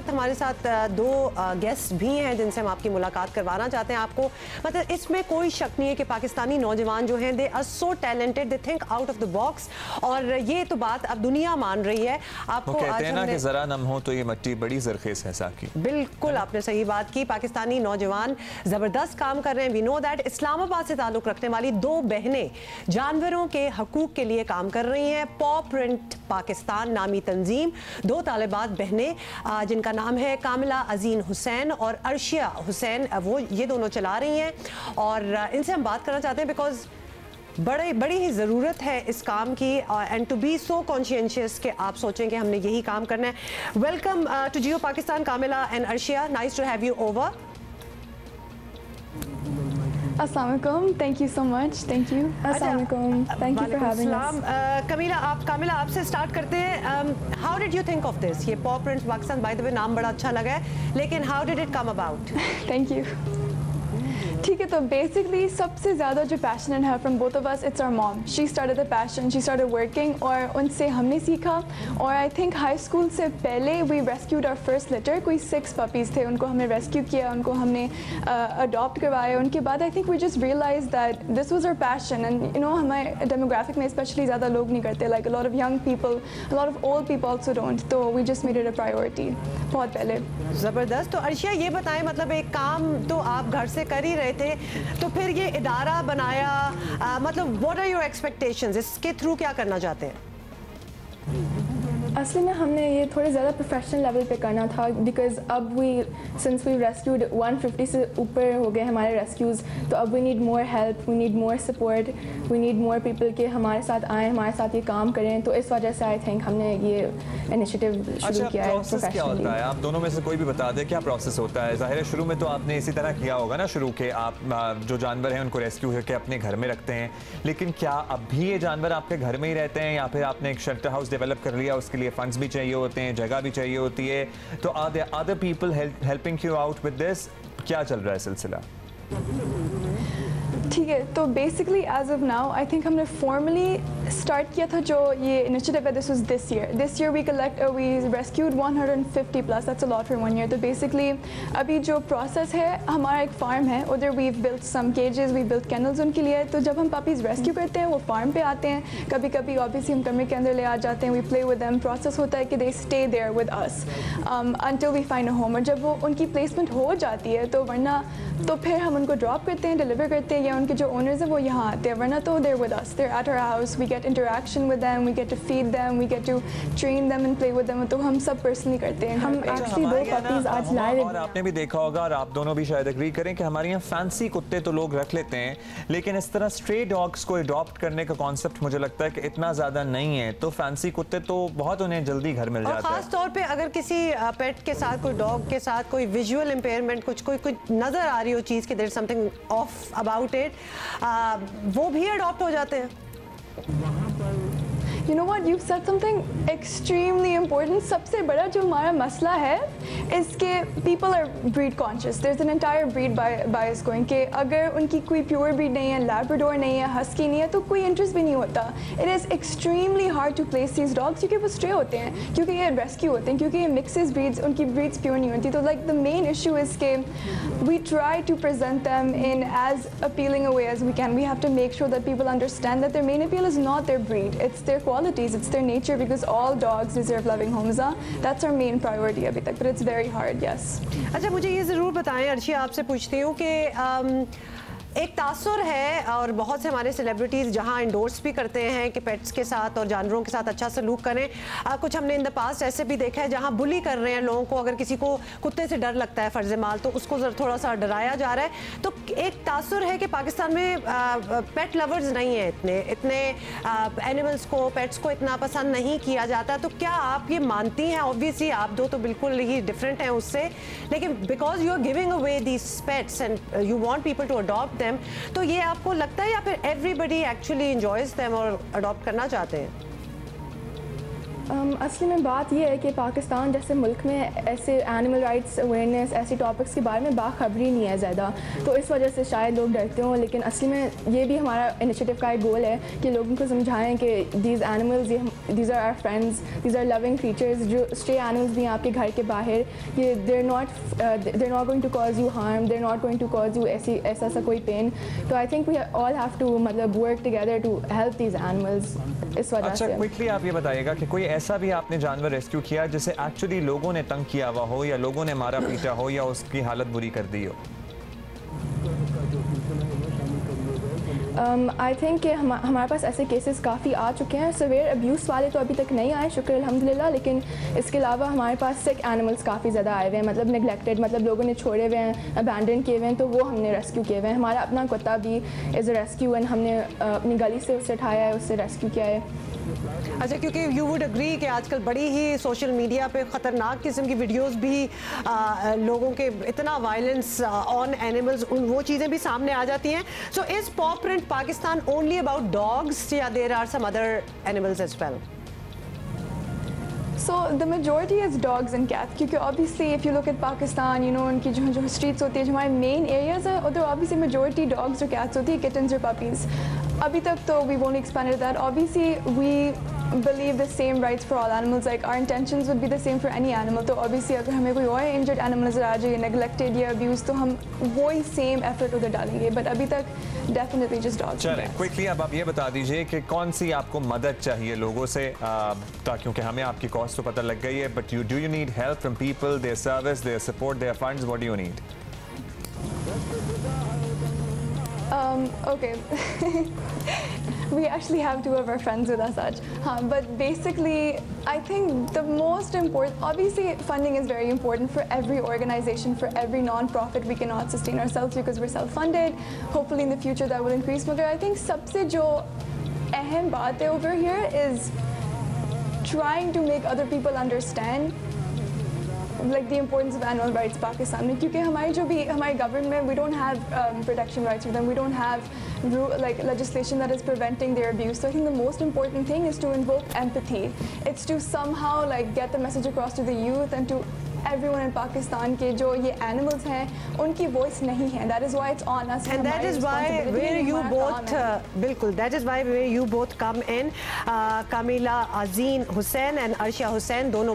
وقت ہمارے ساتھ دو گیسٹ بھی ہیں جن سے ہم آپ کی ملاقات کروانا چاہتے ہیں آپ کو. مطلب اس میں کوئی شک نہیں ہے کہ پاکستانی نوجوان جو ہیں they are so talented, they think out of the box, اور یہ تو بات اب دنیا مان رہی ہے. آپ کو کہتے ہیں نا کہ ذرا نم ہو تو یہ مٹی بڑی زرخیز ہے ساقی. بالکل آپ نے صحیح بات کی. پاکستانی نوجوان زبردست کام کر رہے ہیں. وی نو دیٹ اسلام آباد سے تعلق رکھنے والی دو بہنیں جانوروں کے حقوق کے لیے کام کر رہی ہیں. پا پرنٹ پاکستان نامی تنظیم, دو طالبات بہنیں جن کا نام ہے کاملہ ازین حسین اور عرشیہ حسین, وہ یہ دونوں چلا رہی ہیں, اور ان سے ہم بات کرنا چاہتے ہیں بیکاز بڑی ہی ضرورت ہے اس کام کی, and to be so conscientious کہ آپ سوچیں کہ ہم نے یہی کام کرنا ہے. Welcome to Geo Pakistan Kamila and Arshia, nice to have you over. السلام علیکم, thank you so much. Thank you. السلام علیکم, thank you for having us. Kamila آپ سے اسٹارٹ کرتے ہیں. How did you think of this? یہ Paw Print Pakistan, by the way نام بڑا اچھا لگا ہے, لیکن how did it come about? Thank you. ٹھیک ہے, تو بیسکلی سب سے زیادہ جو پیشنیٹ ہے from both of us, it's our mom. She started the passion, she started working, اور ان سے ہم نے سیکھا. اور آئی تھنک ہائی اسکول سے پہلے وی ریسکیوڈ آور فرسٹ لٹر. کوئی 6 پپیز تھے, ان کو ہم نے ریسکیو کیا, ان کو ہم نے اڈاپٹ کروایا. ان کے بعد I think we just realize that this was our passion. And you know ہمارے ڈیموگرافک میں اسپیشلی زیادہ لوگ نہیں کرتے, like lot of young people, lot of old people also don't, تو we just made it a priority بہت پہلے. زبردست. تو عرشیہ یہ بتائیں, مطلب ایک کام تو آپ گھر سے کر ہی رہے تھے, تو پھر یہ ادارہ بنایا, مطلب واٹ آر یور ایکسپیکٹیشنز, اس کے تھرو کیا کرنا چاہتے ہیں؟ اصلی میں ہم نے یہ تھوڑے زیادہ پروفیشنل لیول پہ کرنا تھا, بیکاز اب سنس وی ریسکیوڈ 150 سے اوپر ہو گئے ہمارے ریسکیوز, تو اب we need more help, we need more support, we need more people کہ ہمارے ساتھ آئیں, ہمارے ساتھ یہ کام کریں. تو اس وجہ سے آئی تھنک ہم نے یہ انیشیٹو شروع کیا ہے. پروسیس کیا ہوتا ہے؟ آپ دونوں میں سے کوئی بھی بتا دیں کیا پروسیس ہوتا ہے. ظاہر ہے شروع میں تو آپ نے اسی طرح کیا ہوگا نا, شروع کے آپ جو جانور ہیں ان کو ریسکیو کر کے اپنے گھر میں رکھتے ہیں, لیکن کیا اب بھی یہ جانور آپ کے گھر میں ہی رہتے ہیں, یا پھر آپ نے ایک شیلٹر ہاؤس ڈیولپ کر لیا, اس کے لیے فنڈز بھی چاہیے ہوتے ہیں, جگہ بھی چاہیے ہوتی ہے, تو other people helping you out with this, کیا چل رہا ہے سلسلہ؟ ٹھیک ہے, تو basically as of now I think ہم نے فارملی اسٹارٹ کیا تھا جو یہ انیشیٹو ہے, this was this year we rescued 150 plus, that's a lot for 1 year. تو بیسکلی ابھی جو پروسیس ہے, ہمارا ایک فارم ہے, ادھر we built some cages, we built kennels ان کے لیے. تو جب ہم پپیز ریسکیو کرتے ہیں وہ فارم پہ آتے ہیں, کبھی کبھی آبویسلی ہم کمرے کے اندر لے آ جاتے ہیں, we play with them. Process ہوتا ہے کہ they stay there with us until we find a home, اور جب وہ ان کی پلیسمنٹ ہو جاتی ہے تو ورنہ تو پھر ہم ان کو ڈراپ کرتے ہیں, ڈلیور کرتے ہیں, یا ان کے جو اونرز ہیں وہ یہاں آتے ہیں, ورنہ تو they're with us, they're at our house, we get interaction with them, we get to feed them, we get to train them and play with them. تو ہم سب پرسنلی کرتے ہیں. ہم ایکچولی 2 پپیز آج لائے. اور آپ نے بھی دیکھا ہوگا, اور آپ دونوں بھی شاید اگری کریں کہ ہمارے یہاں فینسی کتے تو لوگ رکھ لیتے ہیں, لیکن اس طرح اسٹرے ڈاگس کو اڈاپٹ کرنے کا کانسیپٹ مجھے لگتا ہے کہ اتنا زیادہ نہیں ہے. تو فینسی کتے تو بہت انہیں جلدی گھر مل جاتا ہے. خاص طور پہ اگر کسی پیٹ کے ساتھ, کوئی ڈاگ کے ساتھ کوئی ویژول امپیئرمنٹ, کوئی نظر آ رہی ہو چیز کہ there something of about it, وہ بھی اڈاپٹ ہو جاتے ہیں. You know what, you've said something extremely important. سب سے بڑا جو ہمارا مسئلہ ہے اس کے people are breed conscious. There's an entire breed bias going کہ اگر ان کی کوئی pure breed نہیں ہے, Labrador نہیں ہے, Husky نہیں ہے, تو کوئی interest بھی نہیں ہوتا. It is extremely hard to place these dogs کیونکہ وہ stray ہوتے ہیں, کیونکہ یہ rescue ہوتے ہیں, کیونکہ یہ mixes breeds, ان کی breeds pure نہیں ہوتی. تو like the main issue is کہ we try to present them in as appealing a way as we can. We have to make sure that people understand that their main appeal is not their breed, it's their qualities, it's their nature, because all dogs deserve loving homes. That's our main priority abhi tak, but it's very hard. Yes. اچھا مجھے یہ ضرور بتائیں, عرشیہ آپ سے پوچھتی ہوں کہ ایک تاثر ہے, اور بہت سے ہمارے سیلیبریٹیز جہاں انڈورس بھی کرتے ہیں کہ پیٹس کے ساتھ اور جانوروں کے ساتھ اچھا سلوک کریں, کچھ ہم نے ان دا پاسٹ ایسے بھی دیکھا ہے جہاں بلی کر رہے ہیں لوگوں کو. اگر کسی کو کتے سے ڈر لگتا ہے فرض مال, تو اس کو تھوڑا سا ڈرایا جا رہا ہے. تو ایک تاثر ہے کہ پاکستان میں پیٹ لورز نہیں ہیں, اتنے اینیملس کو, پیٹس کو اتنا پسند نہیں کیا جاتا. تو کیا آپ یہ مانتی ہیں, آبویسلی آپ دو تو بالکل ہی ڈفرینٹ ہیں اس سے, لیکن because you are giving away these pets and you want people to adopt them, تو یہ آپ کو لگتا ہے یا پھر everybody actually enjoys them اور اڈاپٹ کرنا چاہتے ہیں؟ اصلی میں بات یہ ہے کہ پاکستان جیسے ملک میں ایسے اینیمل رائٹس اویئرنیس ایسی ٹاپکس کے بارے میں باخبری نہیں ہے زیادہ, تو اس وجہ سے شاید لوگ ڈرتے ہوں. لیکن اصلی میں یہ بھی ہمارا انیشیٹو کا ایک گول ہے کہ لوگوں کو سمجھائیں کہ these animals, these are are friends, these are living creatures. جو اسٹرے اینیملز بھی ہیں آپ کے گھر کے باہر, یہ they are not going to cause you harm, they are not going to cause you ایسا کوئی پین. تو I think we all have to مطلب work together to help these animals اس وجہ سے. اچھا کوئکلی آپ یہ بتائیے گا کہ کوئی ایسا بھی آپ نے جانور ریسکیو کیا جسے ایکچولی لوگوں نے تنگ کیا ہوا ہو, یا لوگوں نے مارا پیٹا ہو, یا اس کی حالت بری کر دی ہو؟ آئی تھنک کہ ہمارے پاس ایسے کیسز کافی آ چکے ہیں. سویئر ابیوز والے تو ابھی تک نہیں آئے شکر الحمدللہ, لیکن اس کے علاوہ ہمارے پاس سک اینیملس کافی زیادہ آئے ہوئے ہیں, مطلب نگلیکٹڈ, مطلب لوگوں نے چھوڑے ہوئے ہیں, ابینڈن کیے ہوئے ہیں, تو وہ ہم نے ریسکیو کیے ہوئے ہیں. ہمارا اپنا کتا بھی از اے ریسکیو, اینڈ ہم نے اپنی گلی سے اسے اٹھایا ہے, اس سے ریسکیو کیا ہے. اچھا, کیونکہ یو وڈ اگری کہ آج کل بڑی ہی سوشل میڈیا پہ خطرناک قسم کی ویڈیوز بھی لوگوں کے اتنا وائلنس آن اینیملز, وہ چیزیں بھی سامنے آ جاتی ہیں. So is Paw Print Pakistan only about dogs, یا there are some other animals as well? So the majority is dogs and cats, کیونکہ obviously if you look at Pakistan, you know, ان کی جو اسٹریٹس ہوتی ہیں, جو ہمارے مین ایریاز ہیں, ادھر obviously majority dogs اور cats ہوتی ہے, kittens اور puppies. ابھی تک تو we've only expanded that. Obviously we believe the same rights for all animals, like our intentions would be the same for any animal. تو obviously اگر ہمیں کوئی اور injured animal نظر آ جائے, neglected یا abused, تو ہم وہی same effort ادھر ڈالیں گے, but ابھی تک definitely just dogs. چلیں کوئکلی اب آپ یہ بتا دیجئے کہ کون سی آپ کو مدد چاہیے لوگوں سے, کیونکہ ہمیں آپ کی کاسٹ تو پتہ لگ گئی ہے, but do you need help from people, their service, their support, their funds, what do you need? Okay. We actually have 2 of our friends with us, but basically I think the most important, obviously funding is very important for every organization, for every non-profit. We cannot sustain ourselves because we're self-funded. Hopefully in the future that will increase. But I think sabse jo ahem baat hai over here is trying to make other people understand like the importance of animal rights Pakistan mein, kyunki hamari government mein we don't have protection rights for them, we don't have like legislation that is preventing their abuse. So I think the most important thing is to invoke empathy. It's to somehow like get the message across to the youth and to everyone in Pakistan ke jo ye animals hain unki voice nahi hai. That is why it's on us, and that is why where you both bilkul, that is why where you both come in. Kamila Azeen Hussain and Arshia Hussain dono